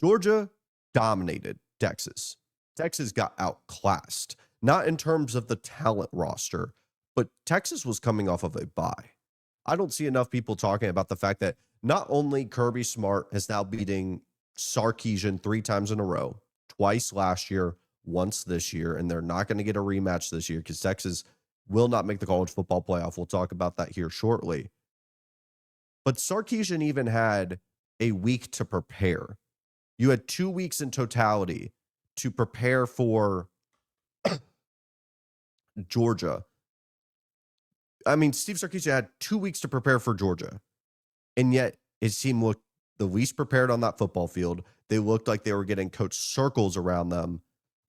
Georgia dominated Texas. Texas got outclassed, not in terms of the talent roster, but Texas was coming off of a bye. I don't see enough people talking about the fact that not only Kirby Smart is now beating Sarkisian 3 times in a row, twice last year, once this year, and they're not going to get a rematch this year because Texas will not make the college football playoff. We'll talk about that here shortly. But Sarkisian even had a week to prepare. You had 2 weeks in totality to prepare for Georgia. I mean, Steve Sarkisian had 2 weeks to prepare for Georgia, and yet his team looked the least prepared on that football field. They looked like they were getting coached circles around them.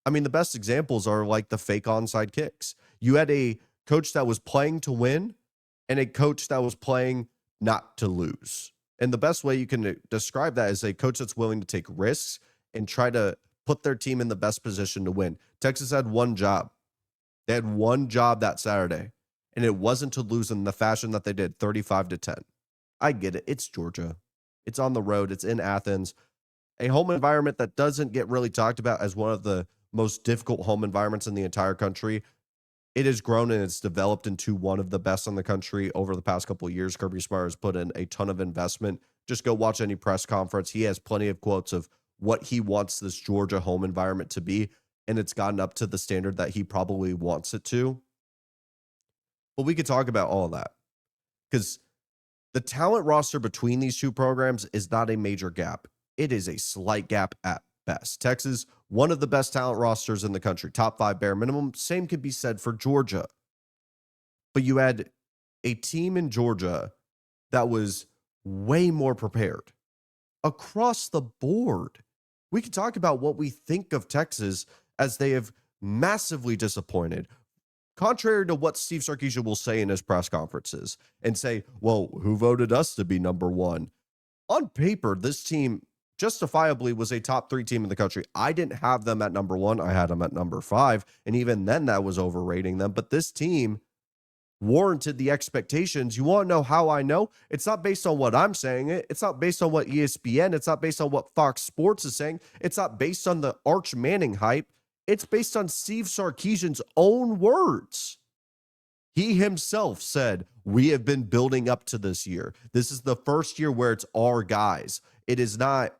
I mean, the best examples are like the fake onside kicks. You had a coach that was playing to win and a coach that was playing not to lose. And the best way you can describe that is a coach that's willing to take risks and try to put their team in the best position to win. Texas had one job. They had one job that Saturday, and it wasn't to lose in the fashion that they did, 35-10. I get it. It's Georgia. It's on the road. It's in Athens. A home environment that doesn't get really talked about as one of the most difficult home environments in the entire country. It has grown and it's developed into one of the best in the country over the past couple of years. Kirby Smart has put in a ton of investment. Just go watch any press conference. He has plenty of quotes of what he wants this Georgia home environment to be, and it's gotten up to the standard that he probably wants it to. But we could talk about all of that because the talent roster between these two programs is not a major gap. It is a slight gap at best. Texas, one of the best talent rosters in the country, top 5 bare minimum. Same could be said for Georgia. But you had a team in Georgia that was way more prepared across the board. We can talk about what we think of Texas as they have massively disappointed. Contrary to what Steve Sarkisian will say in his press conferences and say, well, who voted us to be number one? On paper, this team justifiably was a top 3 team in the country. I didn't have them at number 1. I had them at number 5. And even then that was overrating them. But this team warranted the expectations. You want to know how I know? It's not based on what I'm saying. It's not based on what ESPN. It's not based on what Fox Sports is saying. It's not based on the Arch Manning hype. It's based on Steve Sarkisian's own words. He himself said, we have been building up to this year. This is the first year where it's our guys. It is not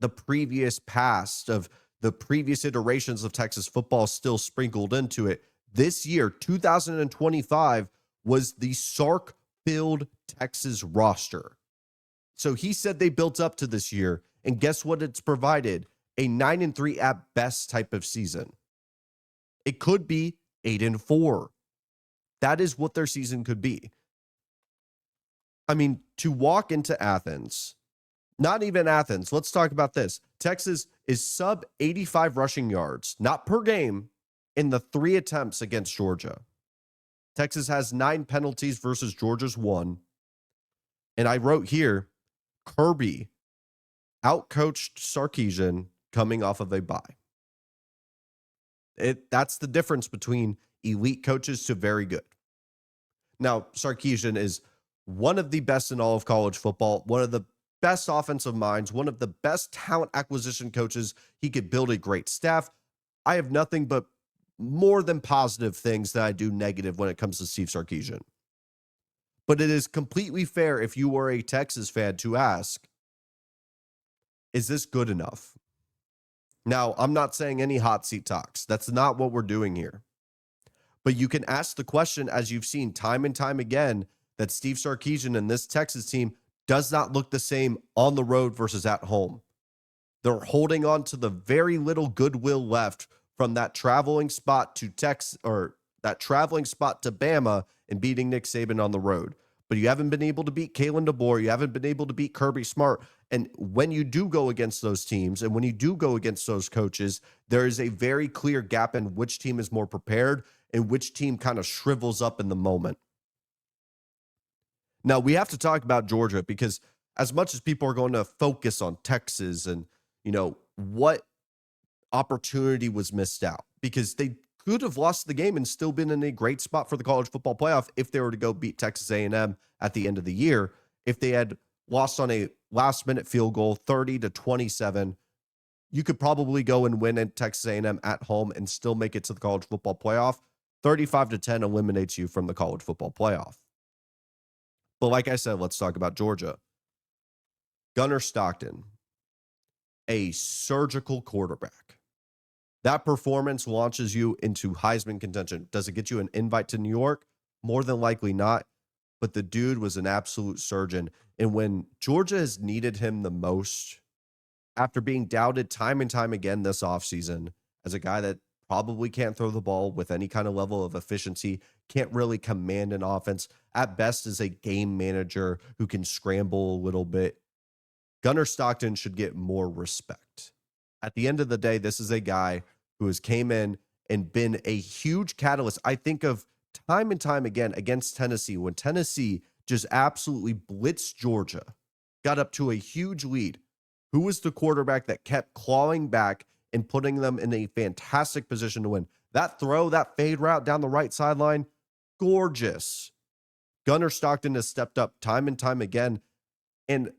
the previous past of the previous iterations of Texas football still sprinkled into it. This year, 2025, was the Sark-filled Texas roster. So he said they built up to this year, and guess what it's provided? A 9-3 at best type of season. It could be 8-4. That is what their season could be. I mean, to walk into Athens, not even Athens, let's talk about this. Texas is sub 85 rushing yards, not per game, in the 3 attempts against Georgia. Texas has 9 penalties versus Georgia's 1. And I wrote here, Kirby outcoached Sarkisian coming off of a bye. That's the difference between elite coaches to very good. Now, Sarkisian is one of the best in all of college football, one of the best offensive minds, one of the best talent acquisition coaches. He could build a great staff. I have nothing but more than positive things that I do negative when it comes to Steve Sarkisian. But it is completely fair if you were a Texas fan to ask, is this good enough? Now, I'm not saying any hot seat talks. That's not what we're doing here. But you can ask the question, as you've seen time and time again, that Steve Sarkisian and this Texas team does not look the same on the road versus at home. They're holding on to the very little goodwill left from that traveling spot to Texas, or that traveling spot to Bama and beating Nick Saban on the road. But you haven't been able to beat Kalen DeBoer. You haven't been able to beat Kirby Smart. And when you do go against those teams and when you do go against those coaches, there is a very clear gap in which team is more prepared and which team kind of shrivels up in the moment. Now, we have to talk about Georgia because as much as people are going to focus on Texas and, what opportunity was missed out, because they could have lost the game and still been in a great spot for the college football playoff if they were to go beat Texas A&M at the end of the year. If they had lost on a last minute field goal, 30-27. You could probably go and win at Texas A&M at home and still make it to the college football playoff. 35-10 eliminates you from the college football playoff. But like I said, let's talk about Georgia. Gunnar Stockton, a surgical quarterback. That performance launches you into Heisman contention. Does it get you an invite to New York? More than likely not. But the dude was an absolute surgeon. And when Georgia has needed him the most, after being doubted time and time again this offseason as a guy that probably can't throw the ball with any kind of level of efficiency, can't really command an offense, at best is a game manager who can scramble a little bit, Gunnar Stockton should get more respect. At the end of the day, this is a guy who has came in and been a huge catalyst. I think of time and time again against Tennessee, when Tennessee just absolutely blitzed Georgia, got up to a huge lead. Who was the quarterback that kept clawing back and putting them in a fantastic position to win? That throw, that fade route down the right sideline, gorgeous. Gunnar Stockton has stepped up time and time again. And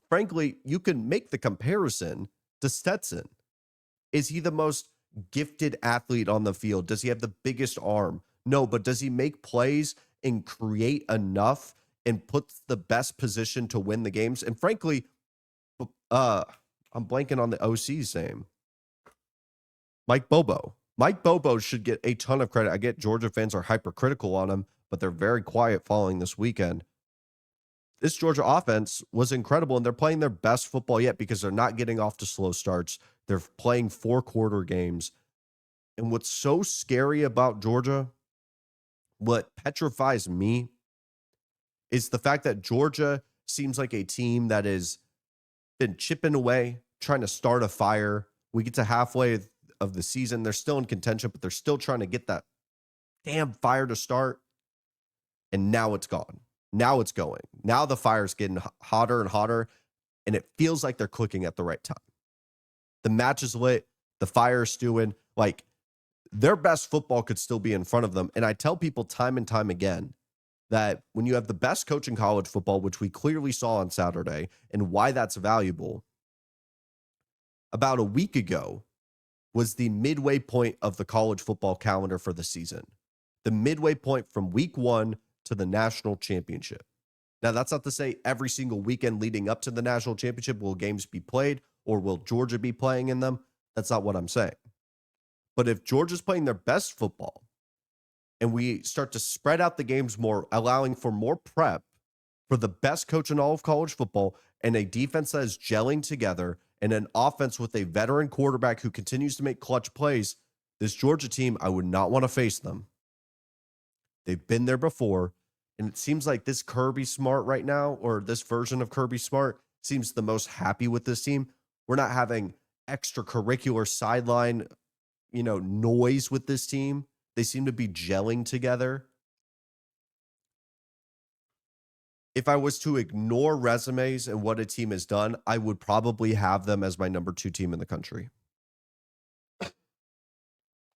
frankly, you can make the comparison to Stetson. Is he the most gifted athlete on the field? Does he have the biggest arm? No, but does he make plays and create enough and put the best position to win the games? And frankly, I'm blanking on the OC's name. Mike Bobo. Mike Bobo should get a ton of credit. I get Georgia fans are hypercritical on him, but they're very quiet following this weekend. This Georgia offense was incredible, and they're playing their best football yet because they're not getting off to slow starts. They're playing 4-quarter games. And what's so scary about Georgia, what petrifies me, is the fact that Georgia seems like a team that has been chipping away, trying to start a fire. We get to halfway of the season. They're still in contention, but they're still trying to get that damn fire to start. And now it's gone. Now it's going. Now the fire's getting hotter and hotter, and it feels like they're cooking at the right time. The match is lit. The fire is stewing. Like, their best football could still be in front of them. And I tell people time and time again that when you have the best coach in college football, which we clearly saw on Saturday, and why that's valuable, about a week ago was the midway point of the college football calendar for the season. The midway point from week 1 to the national championship. Now, that's not to say every single weekend leading up to the national championship will games be played or will Georgia be playing in them. That's not what I'm saying. But if Georgia's playing their best football and we start to spread out the games more, allowing for more prep for the best coach in all of college football and a defense that is gelling together and an offense with a veteran quarterback who continues to make clutch plays, this Georgia team, I would not want to face them. They've been there before, and it seems like this Kirby Smart right now, or this version of Kirby Smart, seems the most happy with this team. We're not having extracurricular sideline, noise with this team. They seem to be gelling together. If I was to ignore resumes and what a team has done, I would probably have them as my number 2 team in the country.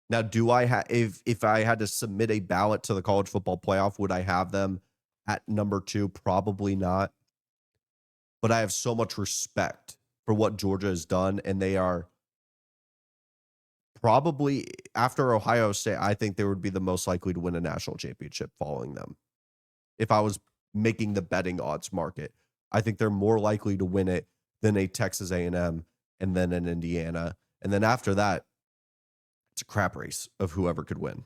Now, do I have, if I had to submit a ballot to the college football playoff, would I have them at number 2? Probably not. But I have so much respect for what Georgia has done, and they are probably, after Ohio State, I think they would be the most likely to win a national championship following them. If I was making the betting odds market, I think they're more likely to win it than a Texas A&M and then an Indiana. And then after that, it's a crap race of whoever could win.